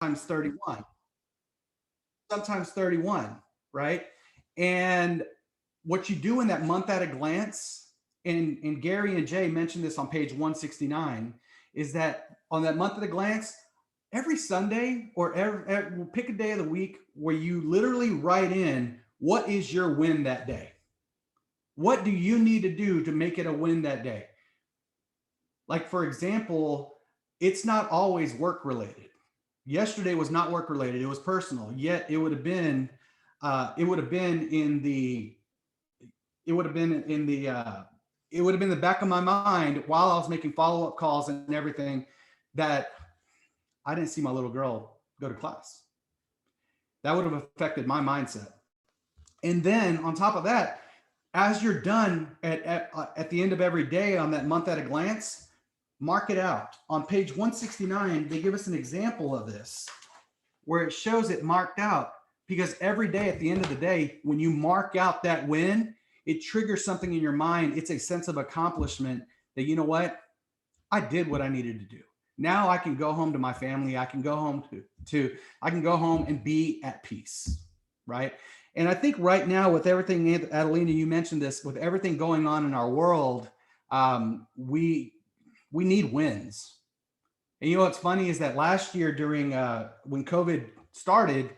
sometimes 31, sometimes 31, right? And what you do in that month at a glance, and Gary and Jay mentioned this on page 169, is that on that month at a glance, every Sunday or pick a day of the week where you literally write in what is your win that day. What do you need to do to make it a win that day? Like, for example, it's not always work related. Yesterday was not work related, it was personal, yet it would have been in the it would have been in the it would have been in the back of my mind while I was making follow-up calls and everything, that I didn't see my little girl go to class. That would have affected my mindset. And then on top of that, as you're done at the end of every day on that month at a glance, mark it out. On page 169, they give us an example of this where it shows it marked out, because every day at the end of the day, when you mark out that win, it triggers something in your mind. It's a sense of accomplishment that, you know what, I did what I needed to do. Now I can go home to my family. I can go home I can go home and be at peace, right? And I think right now with everything, Adelina, you mentioned this, with everything going on in our world, we need wins. And you know what's funny is that last year during when COVID started,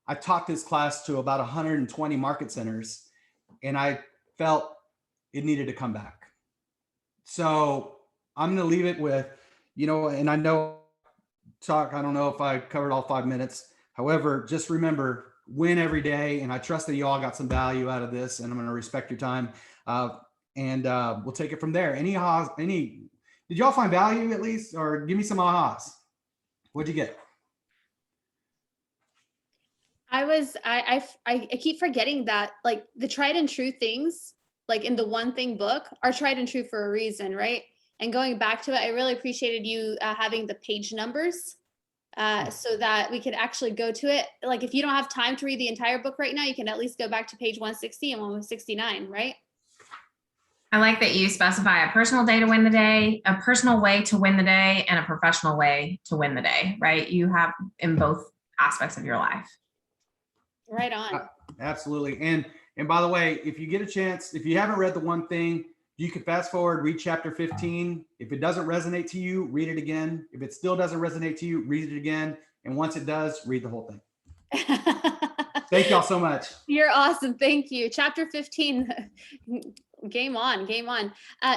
I taught this class to about 120 market centers, and I felt it needed to come back. So I'm going to leave it with, and I know I don't know if I covered all 5 minutes. However, just remember, win every day. And I trust that you all got some value out of this, and I'm going to respect your time. And we'll take it from there. Did y'all find value at least, or give me some ahas? What'd you get? I keep forgetting that, like, the tried and true things, like in the One Thing book, are tried and true for a reason, right? And going back to it, I really appreciated you having the page numbers so that we could actually go to it. Like, if you don't have time to read the entire book right now, you can at least go back to page 160 and 169, right? I like that you specify a personal day to win the day, a personal way to win the day, and a professional way to win the day, right? You have in both aspects of your life. Right on. Absolutely. And by the way, if you get a chance, if you haven't read The One Thing, you can fast forward, read chapter 15. If it doesn't resonate to you, read it again. If it still doesn't resonate to you, read it again. And once it does, read the whole thing. Thank y'all so much. You're awesome. Thank you. Chapter 15. Game on, game on.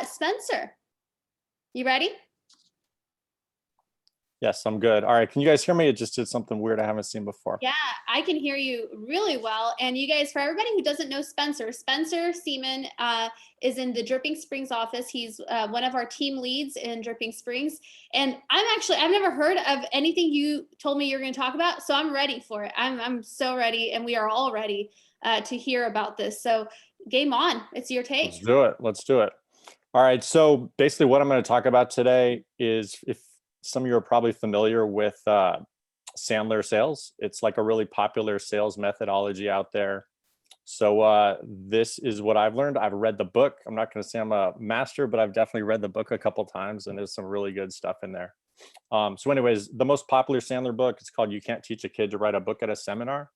Spencer, you ready? Yes, I'm good. All right. Can you guys hear me? It just did something weird I haven't seen before. Yeah, I can hear you really well. And you guys, for everybody who doesn't know Spencer Seaman is in the Dripping Springs office. He's one of our team leads in Dripping Springs. And I've never heard of anything you told me you're going to talk about. So I'm ready for it. I'm so ready. And we are all ready to hear about this. So game on. It's your take. Let's do it. Let's do it. All right. So basically what I'm going to talk about today is, if some of you are probably familiar with Sandler sales. It's like a really popular sales methodology out there. So this is what I've learned. I've read the book. I'm not going to say I'm a master, but I've definitely read the book a couple times, and there's some really good stuff in there. So anyways, the most popular Sandler book, it's called You Can't Teach a Kid to Write a Book at a Seminar.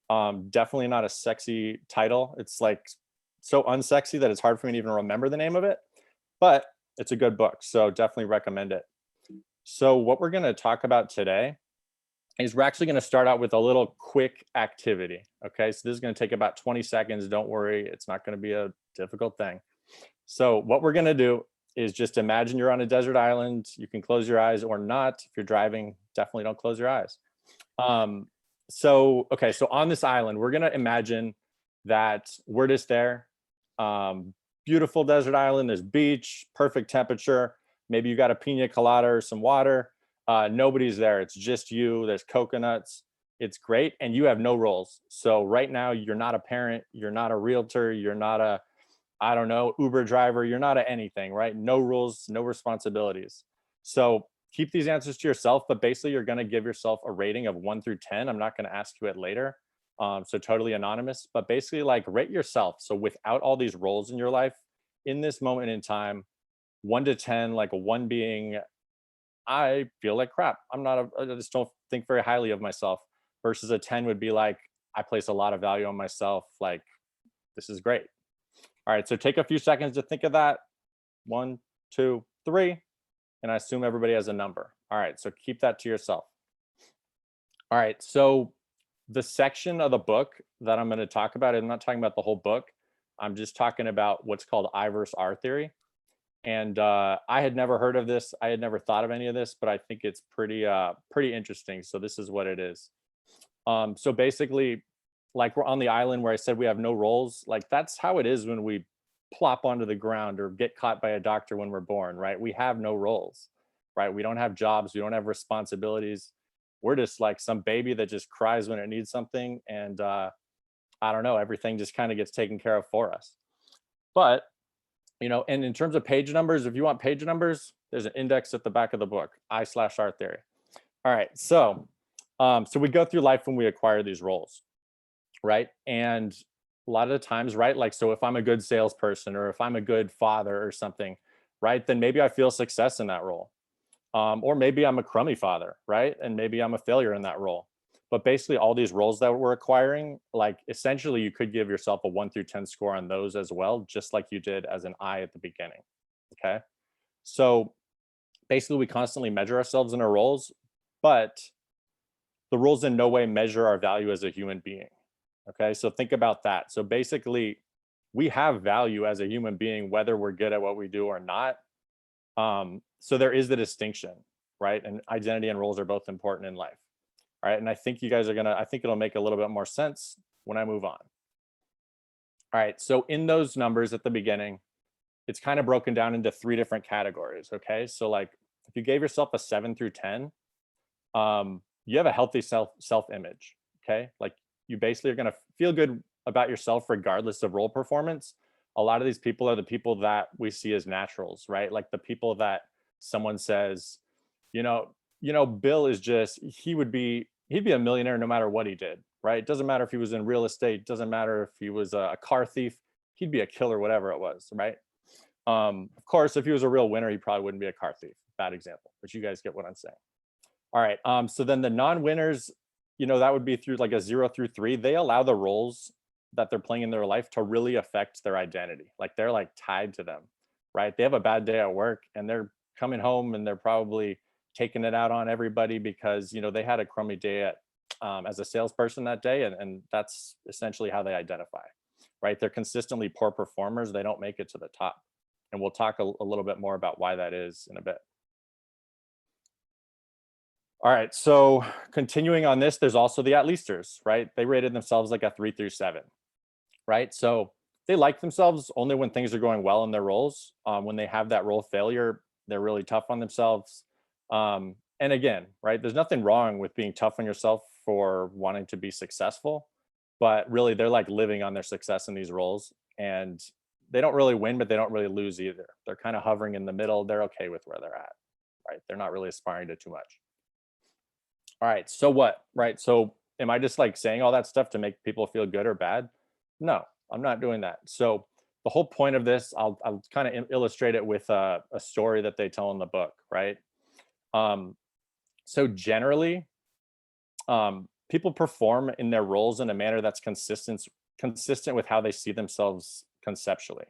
Definitely not a sexy title. It's like so unsexy that it's hard for me to even remember the name of it, but it's a good book. So definitely recommend it. So what we're going to talk about today is we're actually going to start out with a little quick activity. Okay, so this is going to take about 20 seconds. Don't worry, it's not going to be a difficult thing. So what we're going to do is just imagine you're on a desert island. You can close your eyes or not. If you're driving, definitely don't close your eyes. So on this island, we're going to imagine that we're just there. Beautiful desert island. There's beach, perfect temperature. Maybe you got a pina colada or some water. Nobody's there. It's just you. There's coconuts. It's great. And you have no roles. So right now, you're not a parent. You're not a realtor. You're not a, I don't know, Uber driver. You're not a anything, right? No rules, no responsibilities. So keep these answers to yourself, but basically you're going to give yourself a rating of 1 through 10. I'm not going to ask you it later. So totally anonymous, but basically like rate yourself. So without all these roles in your life, in this moment in time, 1 to 10, like a 1 being, I feel like crap. I just don't think very highly of myself, versus a 10 would be like, I place a lot of value on myself. Like, this is great. All right, so take a few seconds to think of that. 1, 2, 3, and I assume everybody has a number. All right, so keep that to yourself. All right, so the section of the book that I'm going to talk about, I'm not talking about the whole book. I'm just talking about what's called I versus R theory. And I had never heard of this. I had never thought of any of this, but I think it's pretty interesting. So this is what it is. So basically, like we're on the island where I said we have no roles. Like that's how it is when we plop onto the ground or get caught by a doctor when we're born, right? We have no roles, right? We don't have jobs. We don't have responsibilities. We're just like some baby that just cries when it needs something. And I don't know, everything just kind of gets taken care of for us. But, you know, and in terms of page numbers, if you want page numbers, there's an index at the back of the book, I/R theory. All right, so we go through life when we acquire these roles, right? And a lot of the times, right, like, so if I'm a good salesperson or if I'm a good father or something, right, then maybe I feel success in that role. Or maybe I'm a crummy father, right? And maybe I'm a failure in that role. But basically all these roles that we're acquiring, like essentially you could give yourself a 1 through 10 score on those as well, just like you did as an I at the beginning, okay? So basically we constantly measure ourselves in our roles, but the roles in no way measure our value as a human being, okay? So think about that. So basically we have value as a human being, whether we're good at what we do or not. So there is the distinction, right? And identity and roles are both important in life. All right. And I think you guys are I think it'll make a little bit more sense when I move on. All right. So in those numbers at the beginning, it's kind of broken down into 3 different categories. Okay. So like if you gave yourself a 7 through 10, you have a healthy self-image. Okay. Like you basically are going to feel good about yourself regardless of role performance. A lot of these people are the people that we see as naturals, right? Like the people that someone says, you know, Bill is just, he'd be a millionaire no matter what he did, right? It doesn't matter if he was in real estate, doesn't matter if he was a car thief, he'd be a killer, whatever it was, right? Of course, if he was a real winner, he probably wouldn't be a car thief. Bad example, but you guys get what I'm saying. All right, so then the non-winners, you know, that would be through like a 0 through 3. They allow the roles that they're playing in their life to really affect their identity. Like they're like tied to them, right? They have a bad day at work and they're coming home and they're probably taking it out on everybody because, you know, they had a crummy day at as a salesperson that day, and that's essentially how they identify, right? They're consistently poor performers. They don't make it to the top, and we'll talk a little bit more about why that is in a bit. All right, so continuing on this, there's also the at-leasters, right? They rated themselves like a 3 through 7, right? So they like themselves only when things are going well in their roles. When they have that role failure, they're really tough on themselves. And again, right, there's nothing wrong with being tough on yourself for wanting to be successful, but really they're like living on their success in these roles, and they don't really win, but they don't really lose either. They're kind of hovering in the middle. They're okay with where they're at, right? They're not really aspiring to too much. All right, so what, right? So am I just like saying all that stuff to make people feel good or bad? No, I'm not doing that. So the whole point of this, I'll kind of illustrate it with a story that they tell in the book, right? So generally, people perform in their roles in a manner that's consistent with how they see themselves conceptually.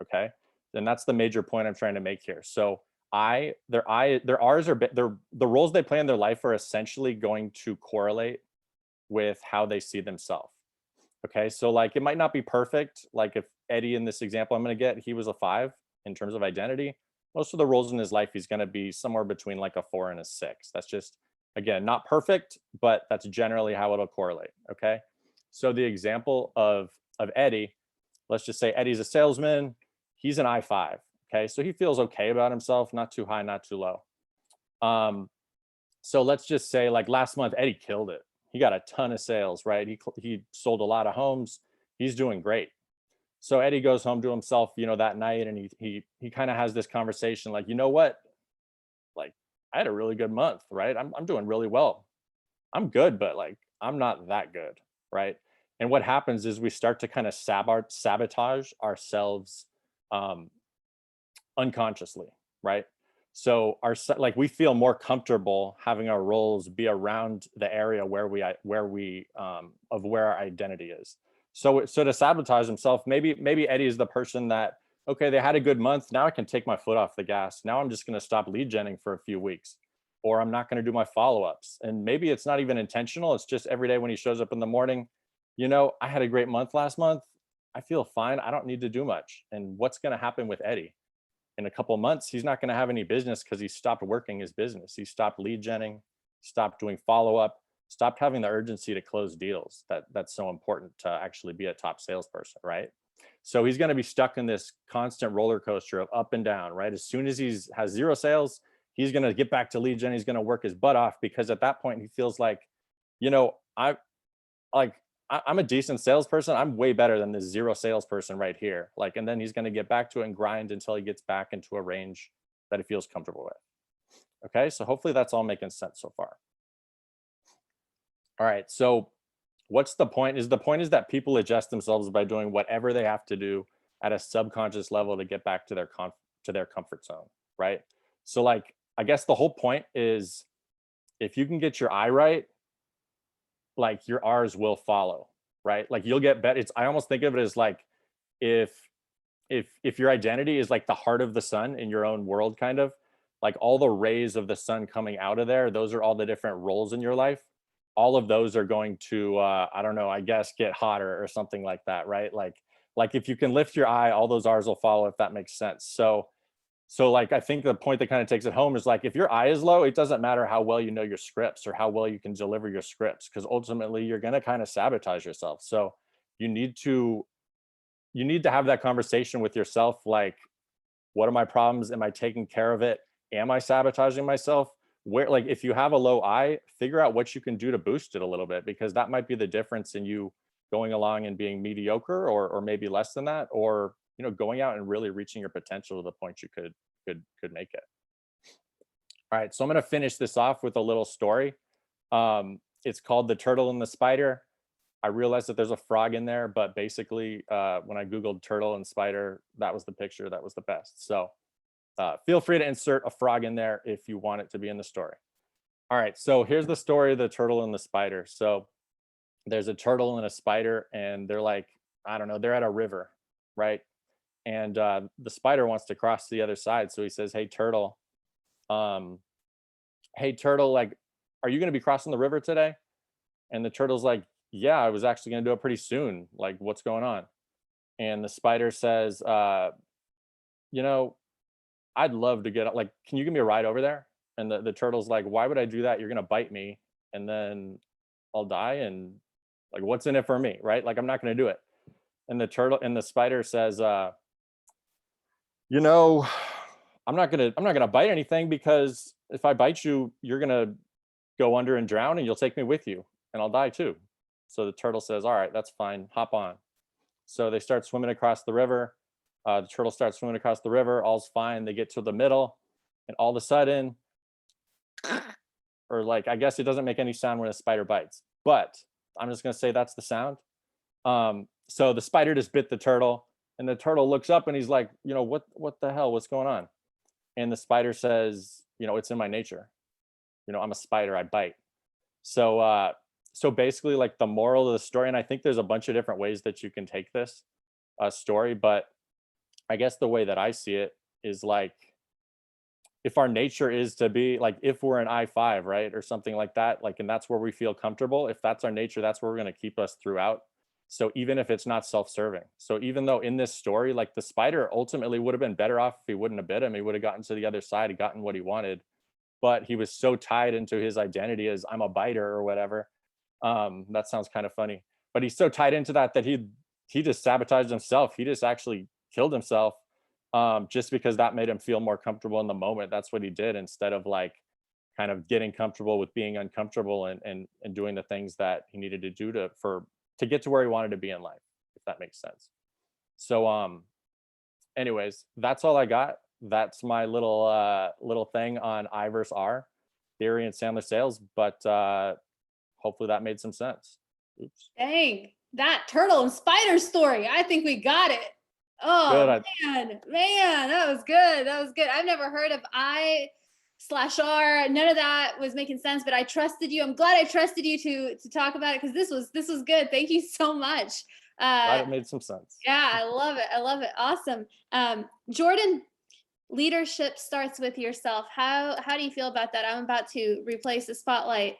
Okay, and that's the major point I'm trying to make here. So the roles they play in their life are essentially going to correlate with how they see themselves. Okay, so like it might not be perfect. Like if Eddie in this example I'm going to get, he was a 5 in terms of identity. Most of the roles in his life, he's going to be somewhere between like a 4 and a 6. That's just, again, not perfect, but that's generally how it'll correlate. Okay, so the example of Eddie, let's just say Eddie's a salesman. He's an I5. Okay, so he feels okay about himself, not too high, not too low. So let's just say like last month, Eddie killed it. He got a ton of sales, right? He sold a lot of homes. He's doing great. So Eddie goes home to himself, you know, that night, and he kind of has this conversation like, you know what? Like I had a really good month, right? I'm doing really well. I'm good, but like I'm not that good, right? And what happens is we start to kind of sabotage ourselves unconsciously, right? So like we feel more comfortable having our roles be around the area where our identity is. So to sabotage himself, maybe Eddie is the person that, okay, they had a good month. Now I can take my foot off the gas. Now I'm just going to stop lead genning for a few weeks, or I'm not going to do my follow-ups. And maybe it's not even intentional. It's just every day when he shows up in the morning, I had a great month last month. I feel fine. I don't need to do much. And what's going to happen with Eddie? In a couple of months, he's not going to have any business because he stopped working his business. He stopped lead genning, stopped doing follow-up, stopped having the urgency to close deals. That's so important to actually be a top salesperson, right? So he's going to be stuck in this constant roller coaster of up and down, right? As soon as has 0 sales, he's going to get back to lead gen. He's going to work his butt off because at that point he feels like, I'm a decent salesperson. I'm way better than this 0 salesperson right here. And then he's going to get back to it and grind until he gets back into a range that he feels comfortable with. Okay, so hopefully that's all making sense so far. All right, so what's the point? The point is that people adjust themselves by doing whatever they have to do at a subconscious level to get back to their comfort zone, right? So I guess the whole point is, if you can get your I right, your R's will follow, right? You'll get better. I almost think of it as if your identity is like the heart of the sun in your own world, kind of all the rays of the sun coming out of there, those are all the different roles in your life. All of those are going to, I don't know, I guess get hotter or something like that, right? Like if you can lift your eye, all those R's will follow, if that makes sense. So I think the point that kind of takes it home is if your eye is low, it doesn't matter how well you know your scripts or how well you can deliver your scripts, because ultimately you're going to kind of sabotage yourself. So you need to have that conversation with yourself. What are my problems? Am I taking care of it? Am I sabotaging myself? If you have a low eye, figure out what you can do to boost it a little bit, because that might be the difference in you going along and being mediocre or maybe less than that, or going out and really reaching your potential to the point you could make it. All right, so I'm going to finish this off with a little story. It's called The Turtle and the Spider. I realized that there's a frog in there, but basically when I Googled turtle and spider, that was the picture that was the best. So feel free to insert a frog in there if you want it to be in the story. All right, so here's the story of the turtle and the spider. So there's a turtle and a spider, and they're I don't know, they're at a river, right? And the spider wants to cross to the other side. So he says, hey, turtle, are you going to be crossing the river today? And the turtle's like, yeah, I was actually going to do it pretty soon. What's going on? And the spider says, I'd love to get, can you give me a ride over there? And the turtle's like, why would I do that? You're going to bite me and then I'll die. And what's in it for me? Right? I'm not going to do it. And the spider says, I'm not gonna bite anything, because if I bite you, you're gonna go under and drown, and you'll take me with you, and I'll die too. So the turtle says, all right, that's fine, hop on. So they start swimming across the river. The turtle starts swimming across the river. All's fine. They get to the middle, and all of a sudden, or I guess it doesn't make any sound when a spider bites, but I'm just gonna say that's the sound. So the spider just bit the turtle, and the turtle looks up and he's like, what the hell, what's going on? And the spider says, it's in my nature. I'm a spider, I bite. So basically the moral of the story, and I think there's a bunch of different ways that you can take this story, but I guess the way that I see it is if our nature is to be if we're an I-5, right? Or something like that, and that's where we feel comfortable. If that's our nature, that's where we're going to keep us throughout. So even if it's not self-serving. So even though in this story, the spider ultimately would have been better off if he wouldn't have bit him. He would have gotten to the other side and gotten what he wanted. But he was so tied into his identity as I'm a biter or whatever. That sounds kind of funny. But he's so tied into that he just sabotaged himself. He just actually killed himself just because that made him feel more comfortable in the moment. That's what he did, instead of kind of getting comfortable with being uncomfortable and doing the things that he needed to do to get to where he wanted to be in life, if that makes sense. So anyways, that's all I got. That's my little thing on I versus R theory and Sandler sales, but hopefully that made some sense. Oops. Dang, that turtle and spider story, I think we got it. Oh Good. man, that was good. That was good. I've never heard of I/R. None of that was making sense, but I trusted you. I'm glad I trusted you to talk about it because this was good. Thank you so much. Glad it made some sense. Yeah, I love it. I love it. Awesome. Jordan, leadership starts with yourself. How do you feel about that? I'm about to replace the spotlight.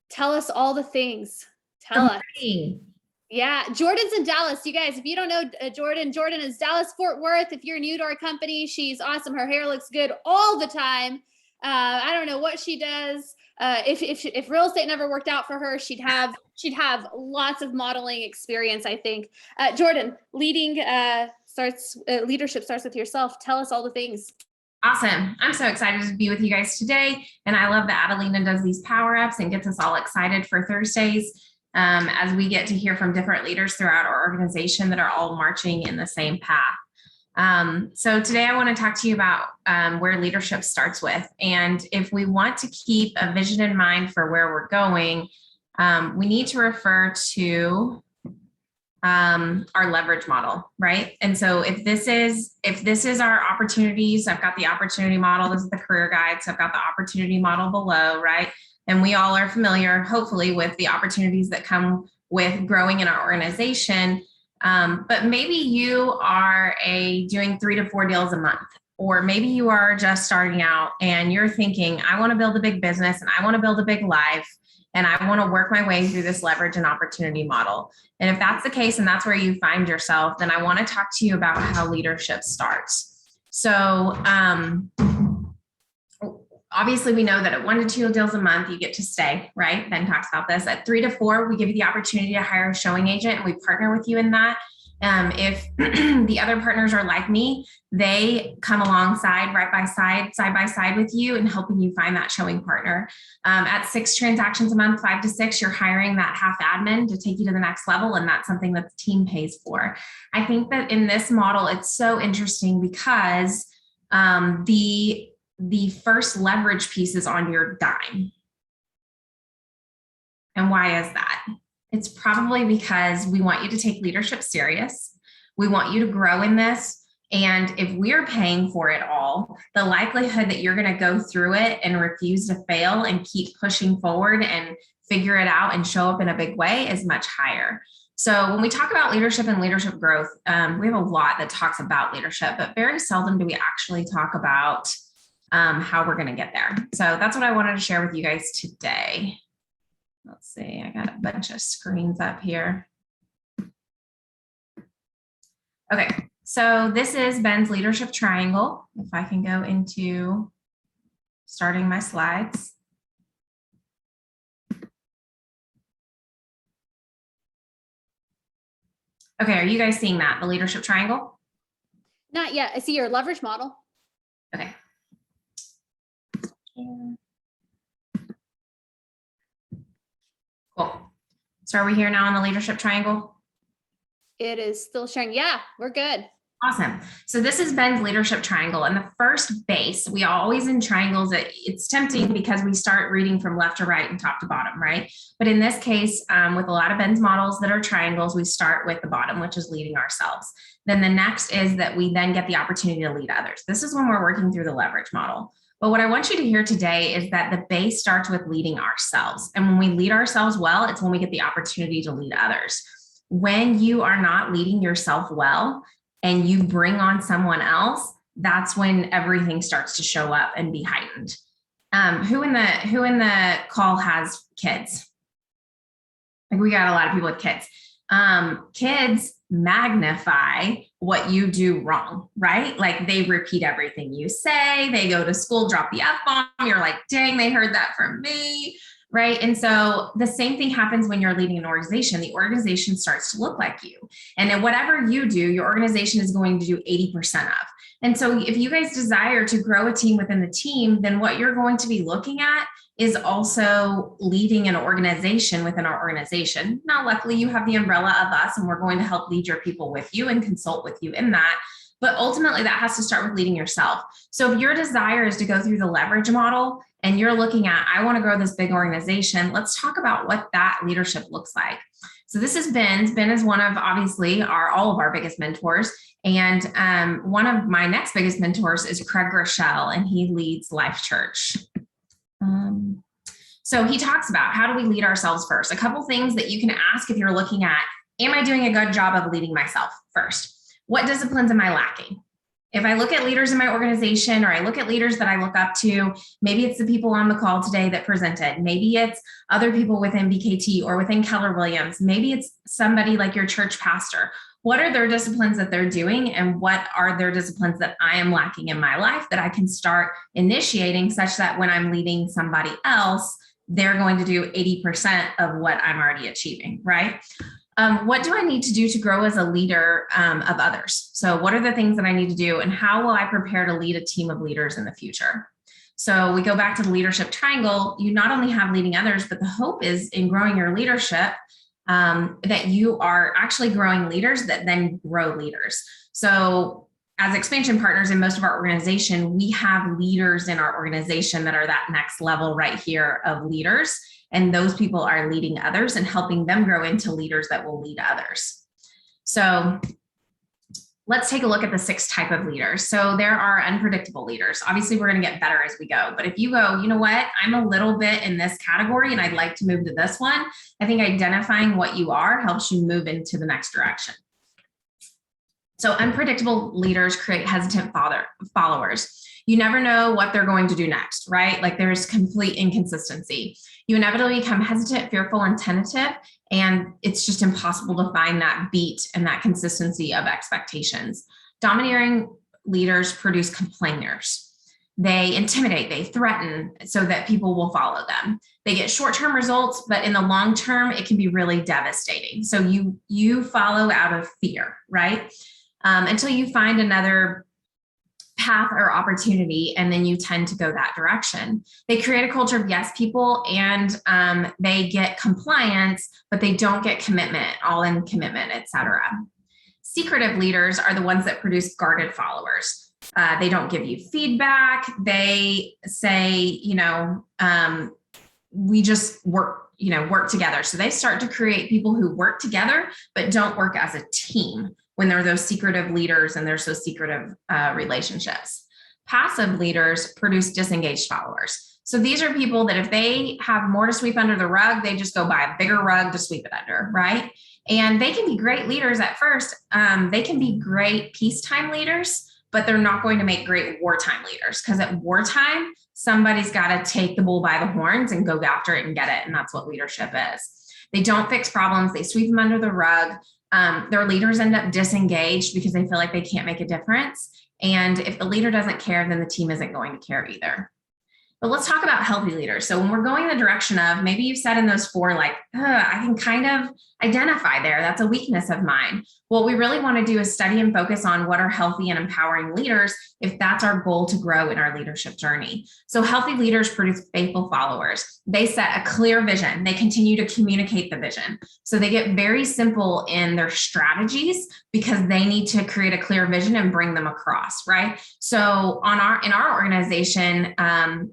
Tell us all the things. Tell us. Yeah, Jordan's in Dallas. You guys, if you don't know Jordan is Dallas Fort Worth. If you're new to our company, she's awesome. Her hair looks good all the time. I don't know what she does. If real estate never worked out for her, she'd have lots of modeling experience, I think. Jordan, leadership starts with yourself. Tell us all the things. Awesome. I'm so excited to be with you guys today. And I love that Adelina does these power ups and gets us all excited for Thursdays. As we get to hear from different leaders throughout our organization that are all marching in the same path. So today I want to talk to you about where leadership starts with. And if we want to keep a vision in mind for where we're going, we need to refer to our leverage model, right? And so if this is our opportunities, I've got the opportunity model, this is the career guide, so I've got the opportunity model below, right? And we all are familiar, hopefully, with the opportunities that come with growing in our organization. But maybe you are doing 3 to 4 deals a month, or maybe you are just starting out and you're thinking, I want to build a big business and I want to build a big life and I want to work my way through this leverage and opportunity model. And if that's the case and that's where you find yourself, then I want to talk to you about how leadership starts. So, obviously, we know that at 1 to 2 deals a month, you get to stay, right? Ben talks about this. At 3 to 4, we give you the opportunity to hire a showing agent, and we partner with you in that. If the other partners are like me, they come alongside side by side with you and helping you find that showing partner. At 6 transactions a month, 5 to 6, you're hiring that half admin to take you to the next level, and that's something that the team pays for. I think that in this model, it's so interesting because the first leverage piece is on your dime. And why is that? It's probably because we want you to take leadership serious. We want you to grow in this. And if we're paying for it all, the likelihood that you're going to go through it and refuse to fail and keep pushing forward and figure it out and show up in a big way is much higher. So when we talk about leadership and leadership growth, we have a lot that talks about leadership, but very seldom do we actually talk about how we're going to get there. So that's what I wanted to share with you guys today. Let's see, I got a bunch of screens up here. Okay, so this is Ben's leadership triangle. If I can go into starting my slides. Okay, are you guys seeing that, the leadership triangle? Not yet. I see your leverage model. Okay. Cool. So are we here now on the leadership triangle? It is still showing. Yeah, we're good. Awesome. So this is Ben's leadership triangle. And the first base, we always in triangles, it's tempting because we start reading from left to right and top to bottom, right? But in this case, with a lot of Ben's models that are triangles, we start with the bottom, which is leading ourselves. Then the next is that we then get the opportunity to lead others. This is when we're working through the leverage model. But what I want you to hear today is that the base starts with leading ourselves. And when we lead ourselves well, it's when we get the opportunity to lead others. When you are not leading yourself well and you bring on someone else, that's when everything starts to show up and be heightened. Who in the call has kids? Like, we got a lot of people with kids. Kids magnify what you do wrong, right? Like, they repeat everything you say. They go to school, drop the F-bomb. You're like, dang, they heard that from me, right? And so the same thing happens when you're leading an organization. The organization starts to look like you. And then whatever you do, your organization is going to do 80% of. And so if you guys desire to grow a team within the team, then what you're going to be looking at is also leading an organization within our organization. Now, luckily, you have the umbrella of us, and we're going to help lead your people with you and consult with you in that. But ultimately, that has to start with leading yourself. So if your desire is to go through the leverage model and you're looking at, I want to grow this big organization, let's talk about what that leadership looks like. So this is Ben's. Ben is one of obviously all of our biggest mentors. And one of my next biggest mentors is Craig Rochelle, and he leads Life Church. So he talks about how do we lead ourselves first? A couple things that you can ask if you're looking at, am I doing a good job of leading myself first? What disciplines am I lacking? If I look at leaders in my organization, or I look at leaders that I look up to, maybe it's the people on the call today that presented. Maybe it's other people within BKT or within Keller Williams. Maybe it's somebody like your church pastor. What are their disciplines that they're doing, and what are their disciplines that I am lacking in my life that I can start initiating, such that when I'm leading somebody else, they're going to do 80% of what I'm already achieving, right? What do I need to do to grow as a leader of others? So what are the things that I need to do, and how will I prepare to lead a team of leaders in the future? So we go back to the leadership triangle. You not only have leading others, but the hope is in growing your leadership, that you are actually growing leaders that then grow leaders. So as expansion partners in most of our organization, we have leaders in our organization that are that next level right here of leaders. And those people are leading others and helping them grow into leaders that will lead others. So let's take a look at the 6 type of leaders. So there are unpredictable leaders. Obviously, we're going to get better as we go. But if you go, you know what, I'm a little bit in this category and I'd like to move to this one, I think identifying what you are helps you move into the next direction. So unpredictable leaders create hesitant followers. You never know what they're going to do next, right? Like there's complete inconsistency. You inevitably become hesitant, fearful, and tentative, and it's just impossible to find that beat and that consistency of expectations. Domineering leaders produce complainers. They intimidate, they threaten so that people will follow them. They get short-term results, but in the long term, it can be really devastating. So you follow out of fear, right? Until you find another path or opportunity, and then you tend to go that direction. They create a culture of yes people, and they get compliance, but they don't get commitment, all in commitment, etc. Secretive leaders are the ones that produce guarded followers. They don't give you feedback. They say, we just work together. So they start to create people who work together, but don't work as a team when they're those secretive leaders and there's those secretive relationships. Passive leaders produce disengaged followers. So these are people that if they have more to sweep under the rug, they just go buy a bigger rug to sweep it under, right? And they can be great leaders at first. They can be great peacetime leaders, but they're not going to make great wartime leaders, because at wartime, somebody's got to take the bull by the horns and go after it and get it. And that's what leadership is. They don't fix problems. They sweep them under the rug. Their leaders end up disengaged because they feel like they can't make a difference. And if the leader doesn't care, then the team isn't going to care either. But let's talk about healthy leaders. So when we're going the direction of, maybe you've said in those 4, like, I can kind of identify there. That's a weakness of mine. What we really want to do is study and focus on what are healthy and empowering leaders, if that's our goal to grow in our leadership journey. So healthy leaders produce faithful followers. They set a clear vision. They continue to communicate the vision. So they get very simple in their strategies because they need to create a clear vision and bring them across, right? So in our organization,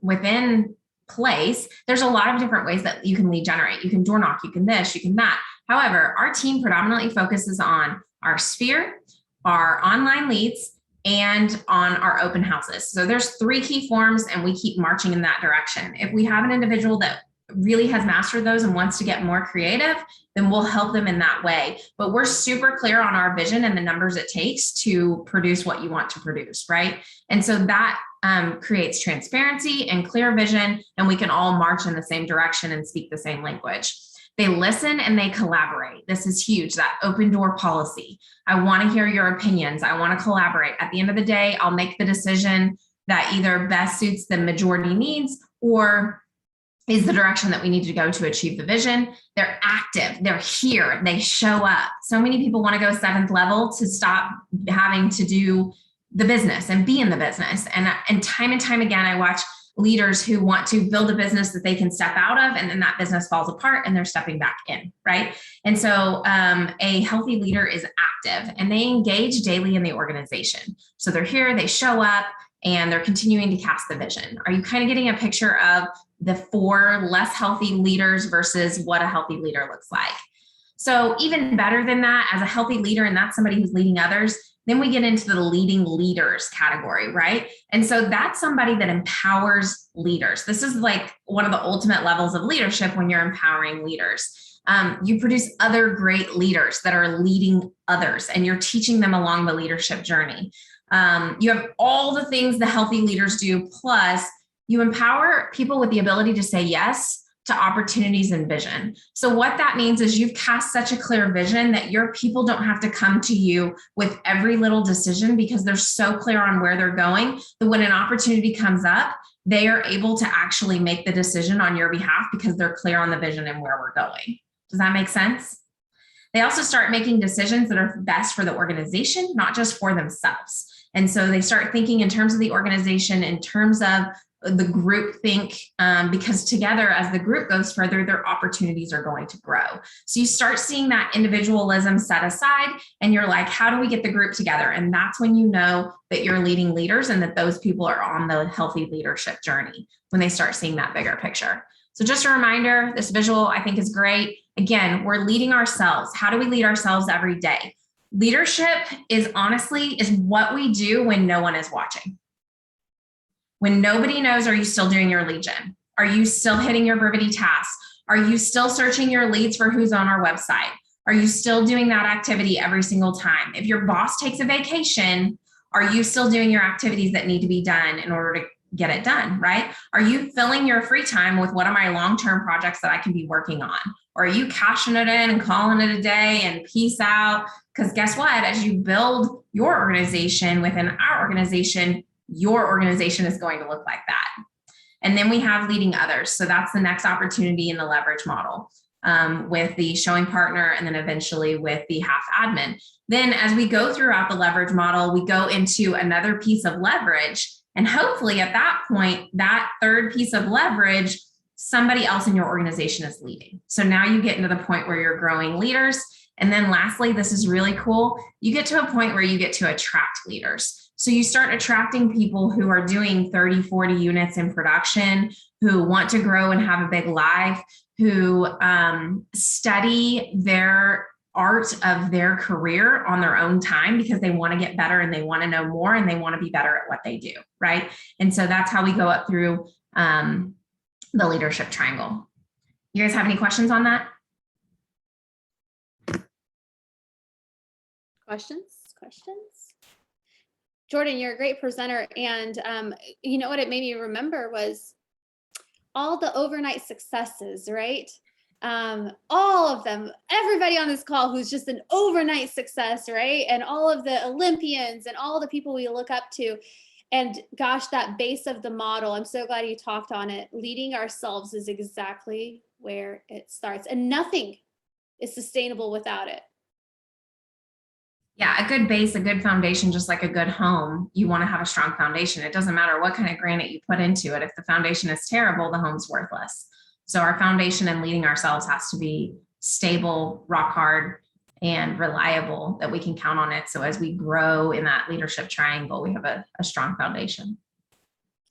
within place, there's a lot of different ways that you can lead generate. You can door knock, you can this, you can that. However, our team predominantly focuses on our sphere, our online leads, and on our open houses. So there's 3 key forms, and we keep marching in that direction. If we have an individual that really has mastered those and wants to get more creative, then we'll help them in that way. But we're super clear on our vision and the numbers it takes to produce what you want to produce, right? And so that creates transparency and clear vision, and we can all march in the same direction and speak the same language. They listen and they collaborate. This is huge, that open door policy. I want to hear your opinions. I want to collaborate. At the end of the day, I'll make the decision that either best suits the majority needs or is the direction that we need to go to achieve the vision. They're active. They're here. They show up. So many people want to go 7th level to stop having to do the business and be in the business. And time again, I watch leaders who want to build a business that they can step out of, and then that business falls apart and they're stepping back in, right? And so a healthy leader is active and they engage daily in the organization. So they're here, they show up, and they're continuing to cast the vision. Are you kind of getting a picture of the 4 less healthy leaders versus what a healthy leader looks like? So even better than that, as a healthy leader, and that's somebody who's leading others, then we get into the leading leaders category, right? And so that's somebody that empowers leaders. This is like one of the ultimate levels of leadership when you're empowering leaders. You produce other great leaders that are leading others, and you're teaching them along the leadership journey. You have all the things the healthy leaders do, plus you empower people with the ability to say yes to opportunities and vision. So what that means is you've cast such a clear vision that your people don't have to come to you with every little decision, because they're so clear on where they're going that when an opportunity comes up, they are able to actually make the decision on your behalf because they're clear on the vision and where we're going. Does that make sense? They also start making decisions that are best for the organization, not just for themselves. And so they start thinking in terms of the organization, in terms of the group think, because together as the group goes further, their opportunities are going to grow. So you start seeing that individualism set aside, and you're like, how do we get the group together? And that's when you know that you're leading leaders and that those people are on the healthy leadership journey, when they start seeing that bigger picture. So just a reminder, this visual I think is great. Again, we're leading ourselves. How do we lead ourselves every day? Leadership is what we do when no one is watching. When nobody knows, are you still doing your legion? Are you still hitting your brevity tasks? Are you still searching your leads for who's on our website? Are you still doing that activity every single time? If your boss takes a vacation, are you still doing your activities that need to be done in order to get it done, right? Are you filling your free time with what are my long-term projects that I can be working on? Or are you cashing it in and calling it a day and peace out? Because guess what? As you build your organization within our organization, your organization is going to look like that. And then we have leading others. So that's the next opportunity in the leverage model, with the showing partner and then eventually with the half admin. Then as we go throughout the leverage model, we go into another piece of leverage. And hopefully at that point, that third piece of leverage, somebody else in your organization is leading. So now you get into the point where you're growing leaders. And then lastly, this is really cool. You get to a point where you get to attract leaders. So you start attracting people who are doing 30, 40 units in production, who want to grow and have a big life, who study their art of their career on their own time because they want to get better and they want to know more and they want to be better at what they do, right? And so that's how we go up through the leadership triangle. You guys have any questions on that? Questions? Jordan, you're a great presenter. And you know what it made me remember was all the overnight successes, right? All of them, everybody on this call who's just an overnight success, right? And all of the Olympians and all the people we look up to. And gosh, that base of the model, I'm so glad you talked on it. Leading ourselves is exactly where it starts, and nothing is sustainable without it. Yeah, a good base, a good foundation, just like a good home, you want to have a strong foundation. It doesn't matter what kind of granite you put into it. If the foundation is terrible, the home's worthless. So our foundation and leading ourselves has to be stable, rock hard, and reliable, that we can count on it. So as we grow in that leadership triangle, we have a strong foundation.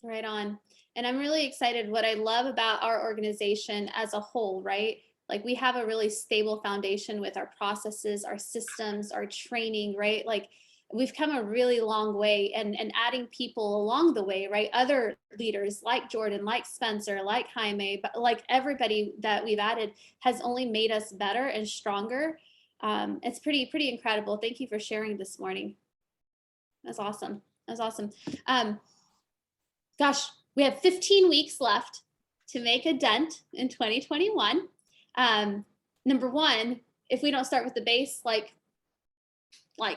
Right on. And I'm really excited. What I love about our organization as a whole, right? Like we have a really stable foundation with our processes, our systems, our training, right? Like we've come a really long way, and adding people along the way, right? Other leaders like Jordan, like Spencer, like Jaime, but like everybody that we've added has only made us better and stronger. It's pretty incredible. Thank you for sharing this morning. That's awesome. Gosh, we have 15 weeks left to make a dent in 2021. Number one, if we don't start with the base, like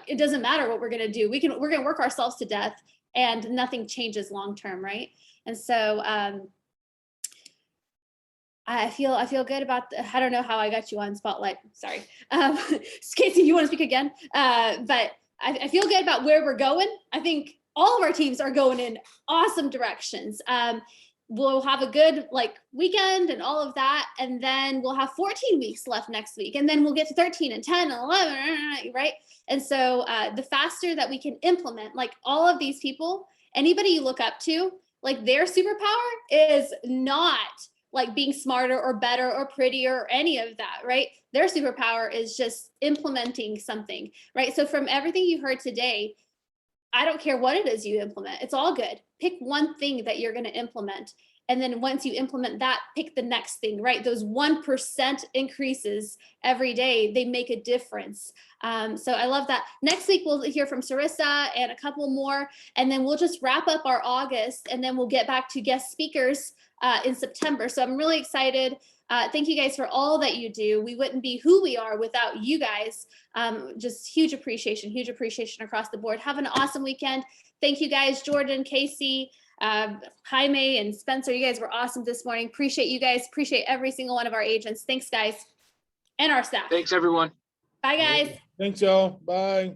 it doesn't matter what we're going to do. We're going to work ourselves to death and nothing changes long-term. Right. And so, I feel good about I don't know how I got you on spotlight. Sorry. Casey, you want to speak again? But I feel good about where we're going. I think all of our teams are going in awesome directions. We'll have a good weekend and all of that. And then we'll have 14 weeks left next week. And then we'll get to 13 and 10 and 11, right? And so the faster that we can implement, all of these people, anybody you look up to, their superpower is not like being smarter or better or prettier or any of that, right? Their superpower is just implementing something, right? So from everything you heard today, I don't care what it is you implement. It's all good. Pick one thing that you're going to implement. And then once you implement that, pick the next thing, right? Those 1% increases every day, they make a difference. So I love that. Next week, we'll hear from Sarissa and a couple more, and then we'll just wrap up our August, and then we'll get back to guest speakers in September. So I'm really excited. Thank you guys for all that you do. We wouldn't be who we are without you guys. Just huge appreciation across the board. Have an awesome weekend. Thank you guys, Jordan, Casey, Jaime, and Spencer. You guys were awesome this morning. Appreciate you guys. Appreciate every single one of our agents. Thanks, guys, and our staff. Thanks, everyone. Bye, guys. Thanks, y'all. Bye.